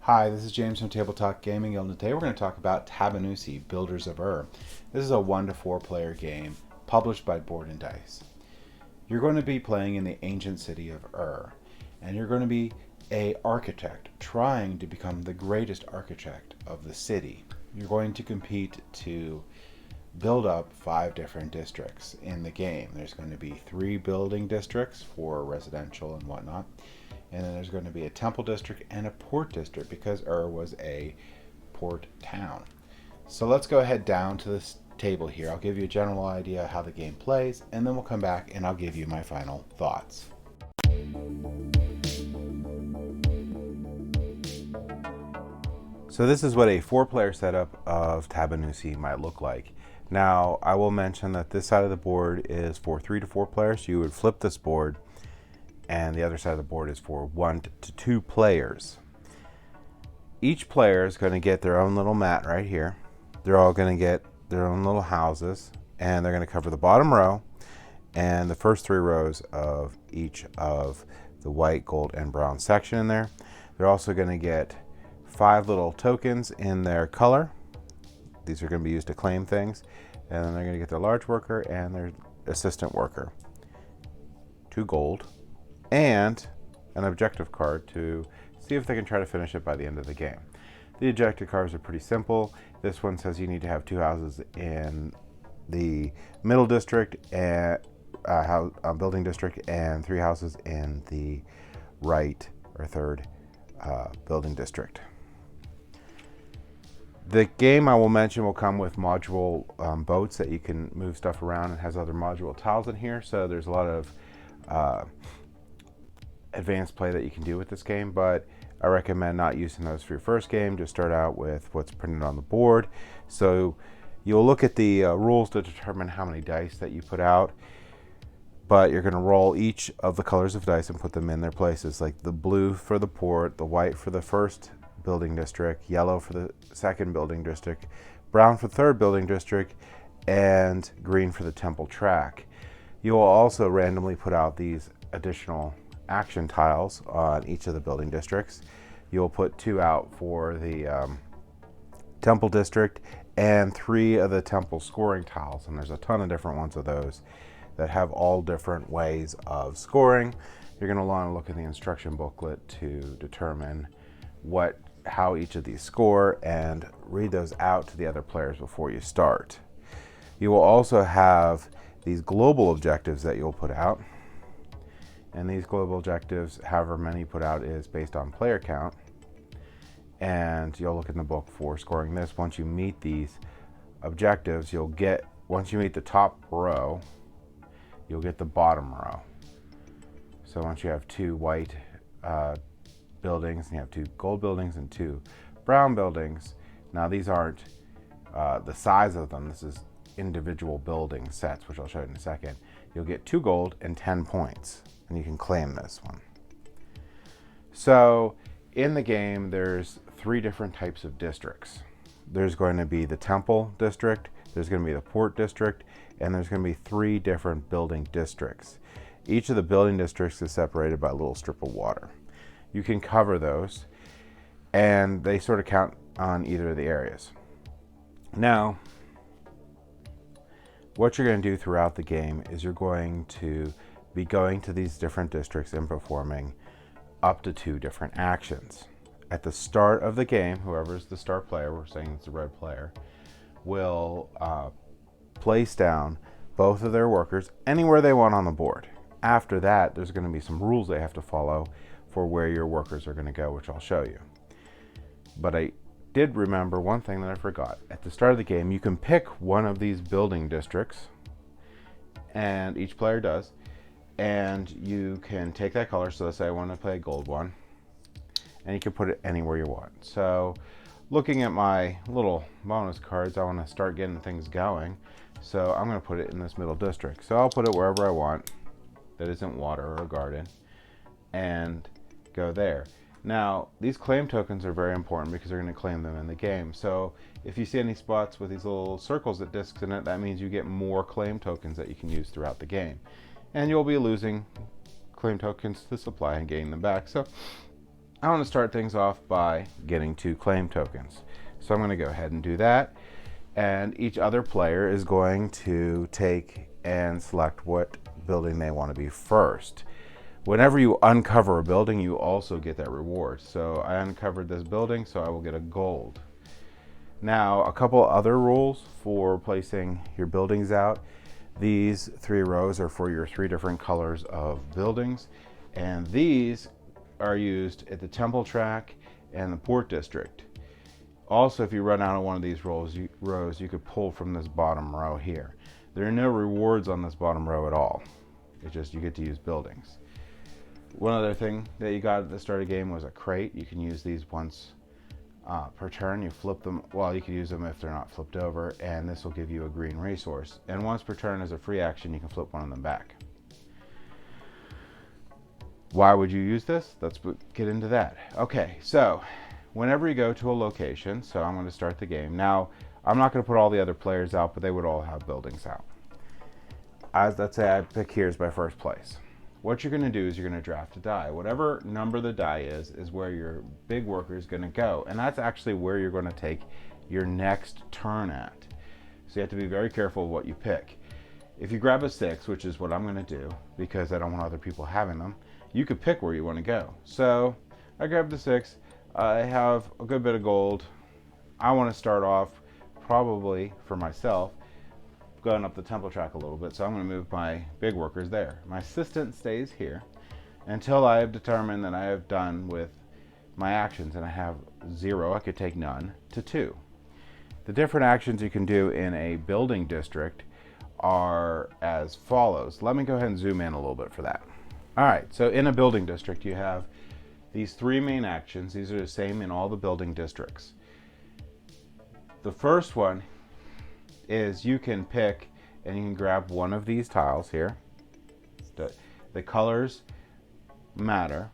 Hi, this is James from Tabletop Gaming Guild, and today we're going to talk about Tabannusi, Builders of Ur. This is a 1 to 4 player game published by Board and Dice. You're going to be playing in the ancient city of Ur, and you're going to be an architect trying to become the greatest architect of the city. You're going to compete to build up 5 different districts in the game. There's going to be 3 building districts for residential and whatnot. And then there's going to be a temple district and a port district because Ur was a port town. So let's go ahead down to this table here. I'll give you a general idea how the game plays, and then we'll come back and I'll give you my final thoughts. So this is what a 4-player setup of Tabannusi might look like. Now, I will mention that this side of the board is for 3 to 4 players. You would flip this board, and the other side of the board is for 1 to 2 players. Each player is going to get their own little mat right here. They're all going to get their own little houses, and they're going to cover the bottom row and the first 3 rows of each of the white, gold, and brown section in there. They're also going to get 5 little tokens in their color. These are going to be used to claim things. And then they're going to get their large worker and their assistant worker. 2 gold. And an objective card to see if they can try to finish it by the end of the game. The objective cards are pretty simple. This one says you need to have 2 houses in the middle district and building district, and 3 houses in the right or third building district. The game, I will mention, will come with module boats that you can move stuff around. It has other module tiles in here, so there's a lot of advanced play that you can do with this game, but I recommend not using those for your first game. Just start out with what's printed on the board. So you'll look at the rules to determine how many dice that you put out, but you're going to roll each of the colors of dice and put them in their places, like the blue for the port, the white for the first building district, yellow for the second building district, brown for the third building district, and green for the temple track. You will also randomly put out these additional action tiles on each of the building districts. You'll put 2 out for the temple district and 3 of the temple scoring tiles, and there's a ton of different ones of those that have all different ways of scoring. You're going to want to look at the instruction booklet to determine how each of these score and read those out to the other players before you start. You will also have these global objectives that you'll put out. And these global objectives, however many you put out, is based on player count. And you'll look in the book for scoring this. Once you meet these objectives, once you meet the top row, you'll get the bottom row. So once you have 2 white buildings, and you have 2 gold buildings and 2 brown buildings. Now these aren't the size of them. This is individual building sets, which I'll show you in a second. You'll get 2 gold and 10 points, and you can claim this one. So in the game, there's 3 different types of districts. There's going to be the temple district, there's going to be the port district, and there's going to be 3 different building districts. Each of the building districts is separated by a little strip of water. You can cover those, and they sort of count on either of the areas. Now, what you're going to do throughout the game is you're going to be going to these different districts and performing up to 2 different actions. At the start of the game, whoever's the star player, we're saying it's the red player, will place down both of their workers anywhere they want on the board. After that, there's going to be some rules they have to follow for where your workers are going to go, which I'll show you. But I did remember one thing that I forgot. At the start of the game, you can pick one of these building districts, and each player does, and you can take that color. So let's say I want to play a gold one, and you can put it anywhere you want. So looking at my little bonus cards, I want to start getting things going. So I'm going to put it in this middle district. So I'll put it wherever I want that isn't water or a garden, and go there. Now, these claim tokens are very important because they're going to claim them in the game. So if you see any spots with these little circles that discs in it, that means you get more claim tokens that you can use throughout the game. And you'll be losing claim tokens to supply and gain them back. So I want to start things off by getting 2 claim tokens. So I'm going to go ahead and do that. And each other player is going to take and select what building they want to be first. Whenever you uncover a building, you also get that reward. So I uncovered this building, so I will get a gold. Now, a couple other rules for placing your buildings out. These 3 rows are for your 3 different colors of buildings, and these are used at the temple track and the port district. Also, if you run out of one of these rows, you could pull from this bottom row here. There are no rewards on this bottom row at all. It's just you get to use buildings. One other thing that you got at the start of the game was a crate. You can use these once per turn. You flip them, well, you can use them if they're not flipped over, and this will give you a green resource. And once per turn as a free action, you can flip one of them back. Why would you use this? Let's get into that. Okay, so whenever you go to a location, so I'm going to start the game. Now, I'm not going to put all the other players out, but they would all have buildings out. Let's say I pick here as my first place. What you're going to do is you're going to draft a die. Whatever number the die is where your big worker is going to go. And that's actually where you're going to take your next turn at. So you have to be very careful of what you pick. If you grab a 6, which is what I'm going to do, because I don't want other people having them, you could pick where you want to go. So I grabbed the 6. I have a good bit of gold. I want to start off probably for myself going up the temple track a little bit, so I'm going to move my big workers there. My assistant stays here until I have determined that I have done with my actions, and I have 0, I could take none, to 2. The different actions you can do in a building district are as follows. Let me go ahead and zoom in a little bit for that. Alright, so in a building district you have these 3 main actions. These are the same in all the building districts. The first one is you can pick and you can grab one of these tiles here. The colors matter,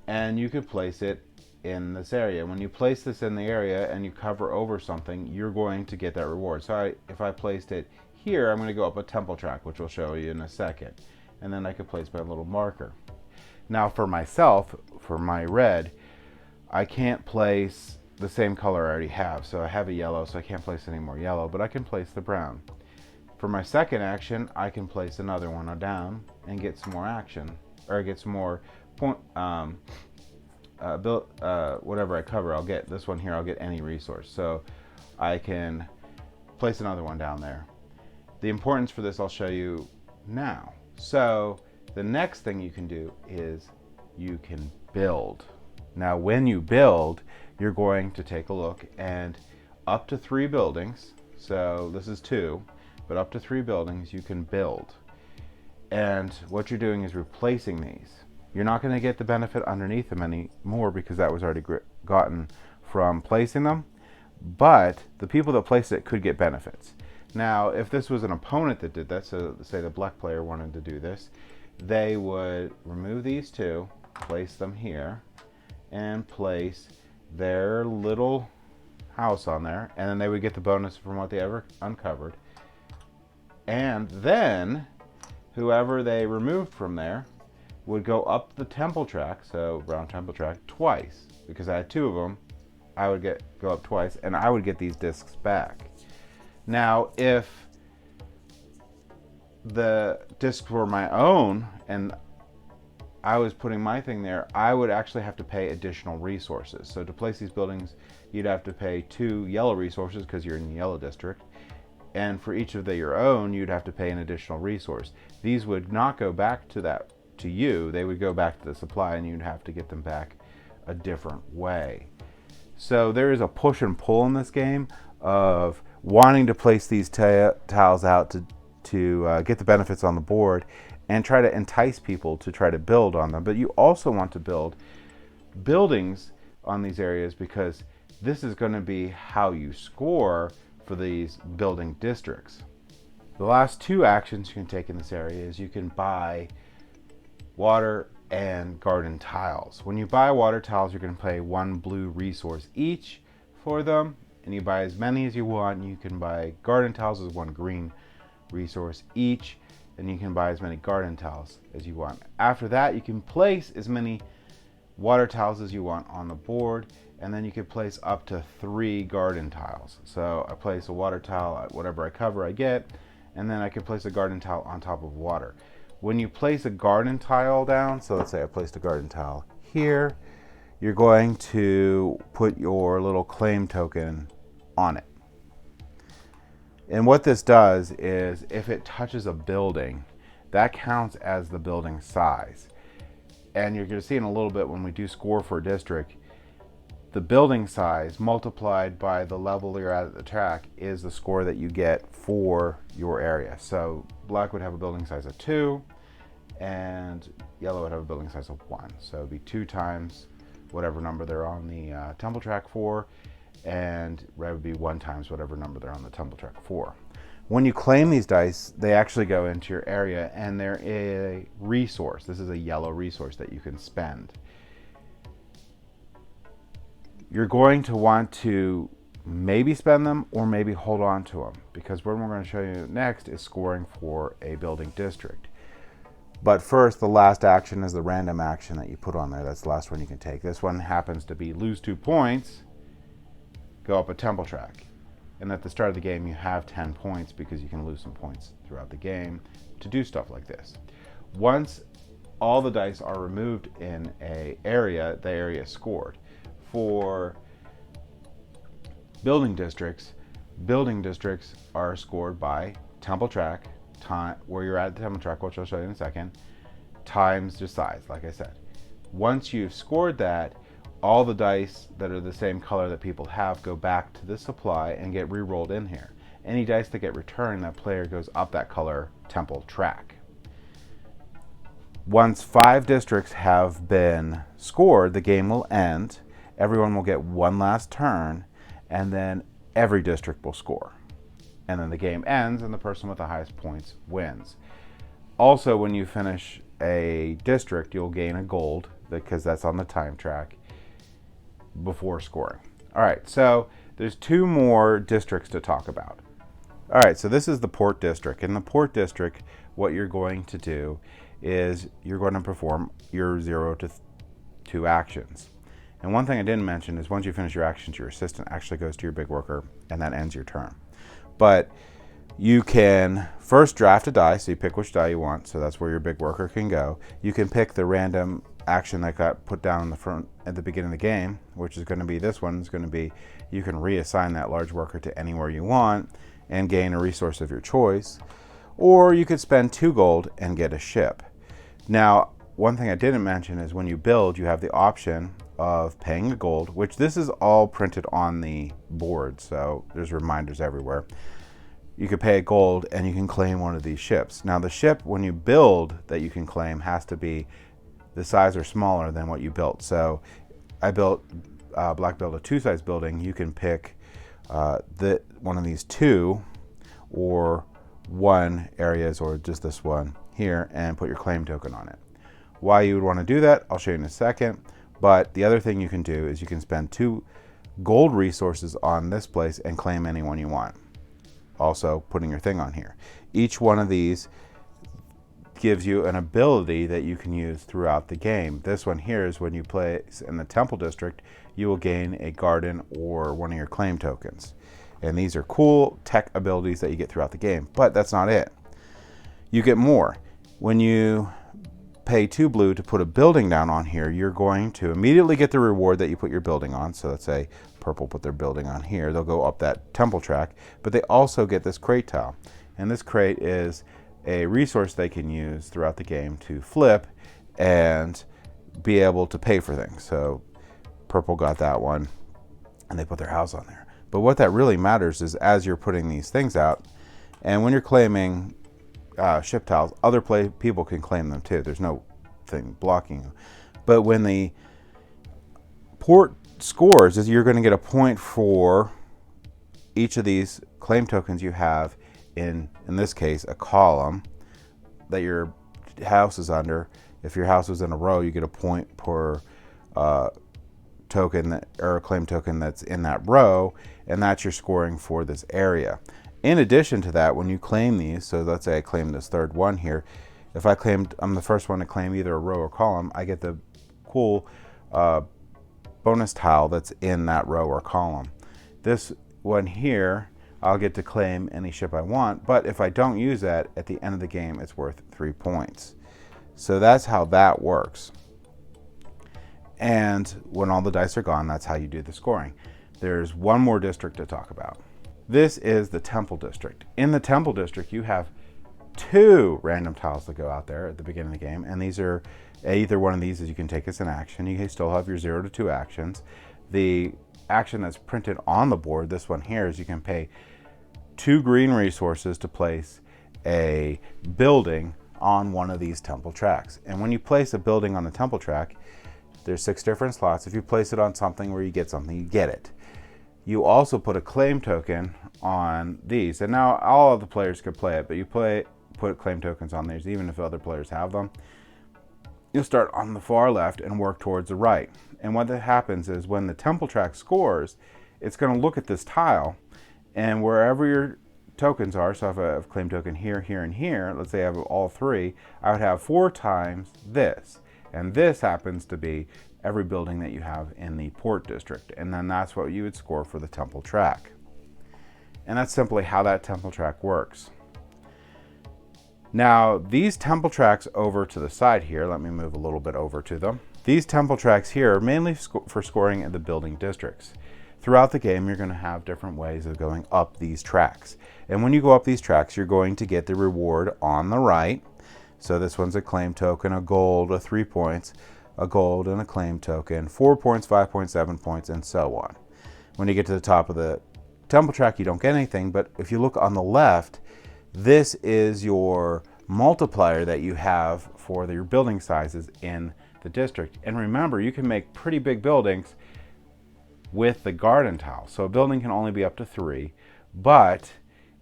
and you could place it in this area. When you place this in the area and you cover over something, you're going to get that reward. So if I placed it here, I'm going to go up a temple track, which we'll show you in a second, and then I could place my little marker. Now for myself, for my red, I can't place the same color I already have. So I have a yellow, so I can't place any more yellow, but I can place the brown. For my second action, I can place another one down and get some more action, or get some more point, whatever I cover, I'll get this one here, I'll get any resource. So I can place another one down there. The importance for this I'll show you now. So the next thing you can do is you can build. Now when you build, you're going to take a look, and up to 3 buildings, so this is 2, but up to 3 buildings you can build. And what you're doing is replacing these. You're not going to get the benefit underneath them anymore because that was already gotten from placing them, but the people that placed it could get benefits. Now if this was an opponent that did that, so say the black player wanted to do this, they would remove these 2, place them here, and place their little house on there, and then they would get the bonus from what they ever uncovered. And then whoever they removed from there would go up the temple track, so round temple track, twice. Because I had 2 of them, I would go up twice, and I would get these discs back. Now if the discs were my own and I was putting my thing there, I would actually have to pay additional resources. So to place these buildings, you'd have to pay 2 yellow resources because you're in the yellow district. And for each of your own, you'd have to pay an additional resource. These would not go back to you. They would go back to the supply, and you'd have to get them back a different way. So there is a push and pull in this game of wanting to place these tiles out to get the benefits on the board, and try to entice people to try to build on them. But you also want to build buildings on these areas because this is going to be how you score for these building districts. The last 2 actions you can take in this area is you can buy water and garden tiles. When you buy water tiles, you're going to pay 1 blue resource each for them, and you buy as many as you want. You can buy garden tiles as 1 green resource each, and you can buy as many garden tiles as you want. After that, you can place as many water tiles as you want on the board, and then you can place up to 3 garden tiles. So I place a water tile at whatever I cover I get, and then I can place a garden tile on top of water. When you place a garden tile down, so let's say I placed a garden tile here, you're going to put your little claim token on it. And what this does is if it touches a building, that counts as the building size. And you're going to see in a little bit when we do score for a district, the building size multiplied by the level you're at the track is the score that you get for your area. So black would have a building size of 2, and yellow would have a building size of 1. So it'd be 2 times whatever number they're on the tumble track for, and red would be 1 times whatever number they're on the tumble track for. When you claim these dice, they actually go into your area, and they're a resource. This is a yellow resource that you can spend. You're going to want to maybe spend them or maybe hold on to them, because what we're going to show you next is scoring for a building district. But first, the last action is the random action that you put on there. That's the last one you can take. This one happens to be lose 2 points, go up a temple track. And at the start of the game, you have 10 points because you can lose some points throughout the game to do stuff like this. Once all the dice are removed in an area, the area is scored. For building districts are scored by temple track, time, where you're at the temple track, which I'll show you in a second, times the size, like I said. Once you've scored that, all the dice that are the same color that people have go back to the supply and get re-rolled in here. Any dice that get returned, that player goes up that color temple track. Once 5 districts have been scored, the game will end. Everyone will get 1 last turn, and then every district will score. And then the game ends, and the person with the highest points wins. Also, when you finish a district, you'll gain a gold, because that's on the time track, before scoring. All right, so there's 2 more districts to talk about. All right, so this is the port district. In the port district, what you're going to do is you're going to perform your 0 to 2 actions. And one thing I didn't mention is once you finish your actions, your assistant actually goes to your big worker, and that ends your turn. But you can first draft a die, so you pick which die you want, so that's where your big worker can go. You can pick the random action that got put down in the front at the beginning of the game, which is going to be this one. It's going to be you can reassign that large worker to anywhere you want and gain a resource of your choice, or you could spend 2 gold and get a ship. Now, one thing I didn't mention is when you build, you have the option of paying a gold, which this is all printed on the board, so there's reminders everywhere. You could pay a gold and you can claim one of these ships. Now the ship, when you build, that you can claim has to be the size or smaller than what you built. So I built, Black built a 2-size building. You can pick one of these 2 or 1 areas, or just this one here, and put your claim token on it. Why you would want to do that, I'll show you in a second. But the other thing you can do is you can spend 2 gold resources on this place and claim anyone you want. Also putting your thing on here. Each one of these gives you an ability that you can use throughout the game. This one here is when you play in the temple district, you will gain a garden or one of your claim tokens. And these are cool tech abilities that you get throughout the game, but that's not it. You get more. When you pay 2 blue to put a building down on here, you're going to immediately get the reward that you put your building on. So let's say purple put their building on here. They'll go up that temple track, but they also get this crate tile. And this crate is a resource they can use throughout the game to flip and be able to pay for things. So purple got that one, and they put their house on there. But what that really matters is as you're putting these things out, and when you're claiming ship tiles, other people can claim them too. There's no thing blocking you. But when the port scores, is you're going to get a point for each of these claim tokens you have in this case, a column that your house is under. If your house was in a row, you get a point per token or a claim token that's in that row, and that's your scoring for this area. In addition to that, when you claim these, so let's say I claim this 3rd one here, if I'm the first one to claim either a row or column, I get the cool bonus tile that's in that row or column. This one here, I'll get to claim any ship I want, but if I don't use that, at the end of the game, it's worth 3 points. So that's how that works. And when all the dice are gone, that's how you do the scoring. There's one more district to talk about. This is the Temple District. In the Temple District, you have 2 random tiles that go out there at the beginning of the game, and these are either one of these is you can take as an action. You can still have your 0 to 2 actions. The action that's printed on the board, this one here, is you can pay 2 green resources to place a building on one of these temple tracks. And when you place a building on the temple track, there's 6 different slots. If you place it on something where you get something, you get it. You also put a claim token on these, and now all of the players could play it, but you put claim tokens on these even if other players have them. You'll start on the far left and work towards the right. And what that happens is when the temple track scores, it's going to look at this tile, and wherever your tokens are, so if I have a claim token here, here, and here, let's say I have all 3, I would have 4 times this. And this happens to be every building that you have in the port district. And then that's what you would score for the temple track. And that's simply how that temple track works. Now, these temple tracks over to the side here, let me move a little bit over to them. These temple tracks here are mainly for scoring in the building districts. Throughout the game, you're going to have different ways of going up these tracks. And when you go up these tracks, you're going to get the reward on the right. So this one's a claim token, a gold, a 3 points, a gold, and a claim token, 4 points, 5 points, 7 points, and so on. When you get to the top of the temple track, you don't get anything, but if you look on the left, this is your multiplier that you have for your building sizes in the district. And remember, you can make pretty big buildings with the garden tile. So a building can only be up to 3, but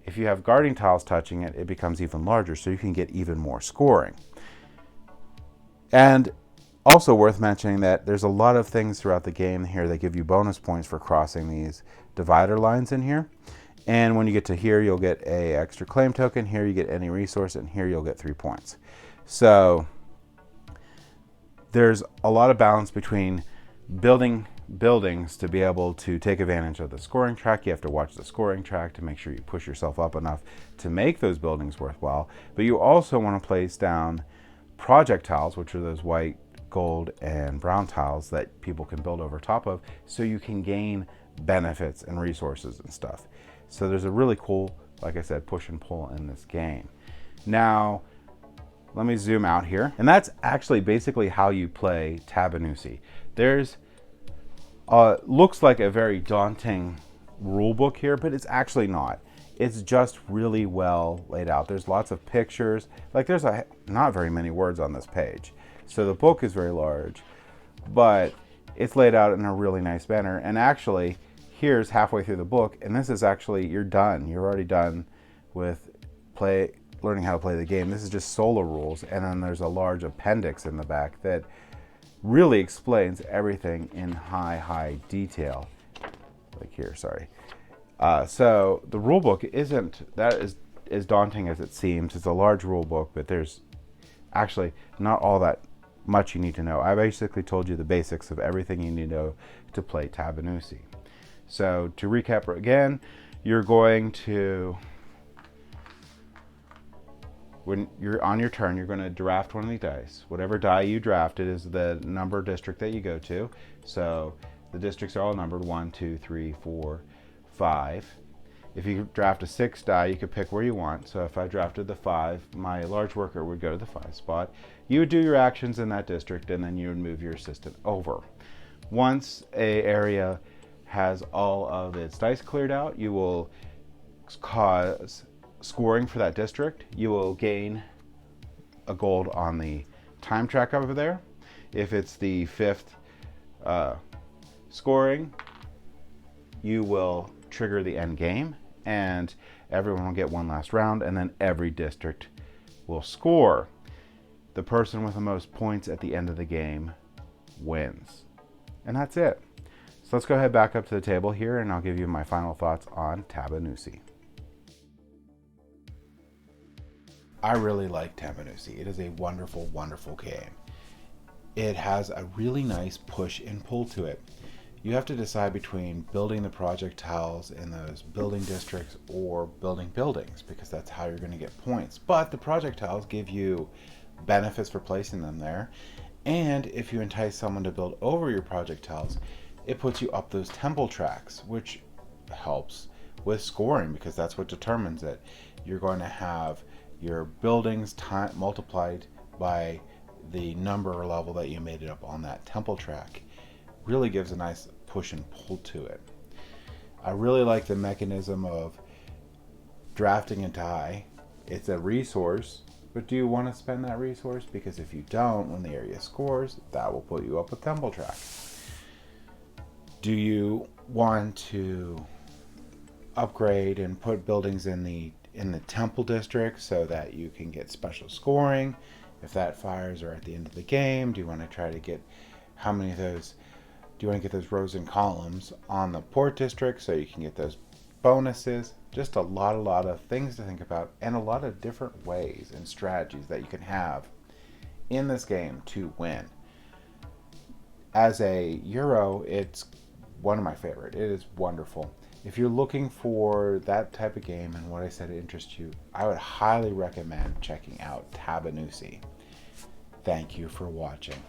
if you have guarding tiles touching it, it becomes even larger, so you can get even more scoring. And also worth mentioning that there's a lot of things throughout the game here that give you bonus points for crossing these divider lines in here. And when you get to here, you'll get a extra claim token. Here you get any resource, and here you'll get 3 points. So there's a lot of balance between building buildings to be able to take advantage of the scoring track. You have to watch the scoring track to make sure you push yourself up enough to make those buildings worthwhile. But you also want to place down project tiles, which are those white, gold, and brown tiles that people can build over top of, so you can gain benefits and resources and stuff. So there's a really cool, like I said, push and pull in this game. Now, let me zoom out here. And that's actually basically how you play Tabannusi. There's looks like a very daunting rule book here, but it's actually not. It's just really well laid out. There's lots of pictures. Like there's not very many words on this page. So the book is very large, but it's laid out in a really nice manner. And actually, here's halfway through the book, and this is actually, you're done. You're already done with learning how to play the game. This is just solo rules, and then there's a large appendix in the back that really explains everything in high detail. Like here, sorry. So the rule book isn't that as daunting as it seems. It's a large rule book, but there's actually not all that much you need to know. I basically told you the basics of everything you need to know to play Tabannusi. So to recap again, you're going to, when you're on your turn, you're going to draft one of these dice. Whatever die you drafted is the number district that you go to. So the districts are all numbered 1, 2, 3, 4, 5. If you draft a 6 die, you could pick where you want. So if I drafted the 5, my large worker would go to the 5 spot. You would do your actions in that district, and then you would move your assistant over. Once an area has all of its dice cleared out, you will cause scoring for that district. You will gain a gold on the time track over there. If it's the 5th scoring, you will trigger the end game, and everyone will get one last round, and then every district will score. The person with the most points at the end of the game wins. And that's it. So let's go ahead back up to the table here, and I'll give you my final thoughts on Tabannusi. I really like Tabannusi. It is a wonderful, wonderful game. it has a really nice push and pull to it. You have to decide between building the project tiles in those building districts or building buildings, because that's how you're going to get points. But the project tiles give you benefits for placing them there, and if you entice someone to build over your project tiles, it puts you up those temple tracks, which helps with scoring, because that's what determines it. You're going to have your buildings multiplied by the number or level that you made it up on that temple track. Really gives a nice push and pull to it. I really like the mechanism of drafting a die. It's a resource, but do you want to spend that resource? Because if you don't, when the area scores, that will put you up a temple track. Do you want to upgrade and put buildings in the temple district so that you can get special scoring if that fires or at the end of the game? Do you want to try to get how many of those? Do you want to get those rows and columns on the port district so you can get those bonuses? Just a lot of things to think about, and a lot of different ways and strategies that you can have in this game to win. As a Euro, it's one of my favorite. It is wonderful. If you're looking for that type of game and what I said interests you, I would highly recommend checking out Tabannusi. Thank you for watching.